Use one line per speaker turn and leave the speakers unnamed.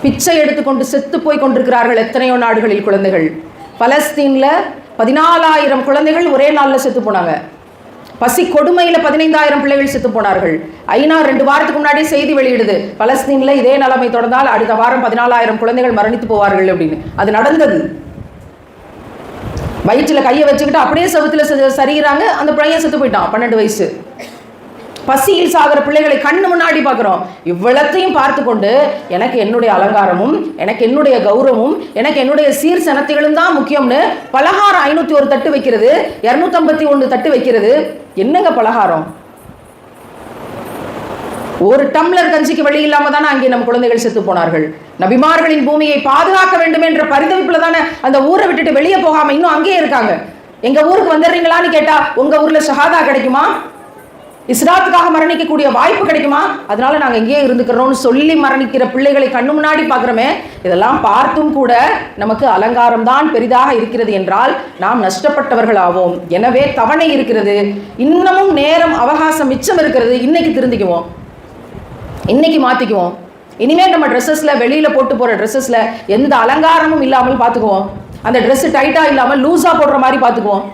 பிச்சை எடுத்துக்கொண்டு செத்து போய் கொண்டிருக்கிறார்கள் எத்தனையோ நாடுகளில் குழந்தைகள். பலஸ்தீனில் 14,000 குழந்தைகள் ஒரே நாளில் செத்து போனாங்க. பசி கொடுமையில் 15,000 பிள்ளைகள் செத்து போனார்கள். ஐநா 2 வாரத்துக்கு முன்னாடி செய்தி வெளியிடுது, பலஸ்தீனில் இதே நிலைமை தொடர்ந்தால் அடுத்த வாரம் 14,000 குழந்தைகள் மரணித்து போவார்கள் அப்படின்னு. அது நடந்தது. வயிற்றில் கையை வச்சுக்கிட்டு அப்படியே செவுத்துல சரிகிறாங்க. அந்த பையன் செத்து போயிட்டான், 12 வயசு. பசியில் சாகிற பிள்ளைகளை கண்ணு முன்னாடி பார்க்குறோம். இவ்வளத்தையும் பார்த்து கொண்டு எனக்கு என்னுடைய அலங்காரமும், எனக்கு என்னுடைய கௌரவமும், எனக்கு என்னுடைய சீர் சனத்திகளும் தான் முக்கியம்னு பலகாரம் 501 தட்டு வைக்கிறது, 251 தட்டு வைக்கிறது. என்னங்க பலகாரம்? ஒரு டம்ளர் கஞ்சிக்கு வழி இல்லாம தானே அங்கே நம் குழந்தைகள் செத்து போனார்கள். நபிமார்களின் பூமியை பாதுகாக்க வேண்டும் என்ற பரிதவிப்புல தானே அந்த ஊரை விட்டுட்டு வெளியே போகாம இன்னும் அங்கேயே இருக்காங்க. எங்க ஊருக்கு வந்துடுறீங்களான்னு கேட்டா உங்க ஊர்ல ஷஹாதா கிடைக்குமா, இஸ்லாத்துக்காக மரணிக்கக்கூடிய வாய்ப்பு கிடைக்குமா, அதனால நாங்கள் இங்கேயே இருந்துக்கிறோம்னு சொல்லி மரணிக்கிற பிள்ளைகளை கண்ணு முன்னாடி பார்க்குறோமே. இதெல்லாம் பார்த்தும் கூட நமக்கு அலங்காரம் தான் பெரிதாக இருக்கிறது என்றால் நாம் நஷ்டப்பட்டவர்கள் ஆவோம். எனவே தவணை இருக்கிறது, இன்னமும் நேரம் அவகாசம் மிச்சம் இருக்கிறது. இன்னைக்கு திருந்திக்குவோம், இன்னைக்கு மாற்றிக்குவோம். இனிமேல் நம்ம ட்ரெஸ்ஸஸில், வெளியில் போட்டு போகிற ட்ரெஸ்ஸஸில் எந்த அலங்காரமும் இல்லாமல் பார்த்துக்குவோம். அந்த ட்ரெஸ்ஸு டைட்டாக இல்லாமல் லூஸாக போடுற மாதிரி பார்த்துக்குவோம்.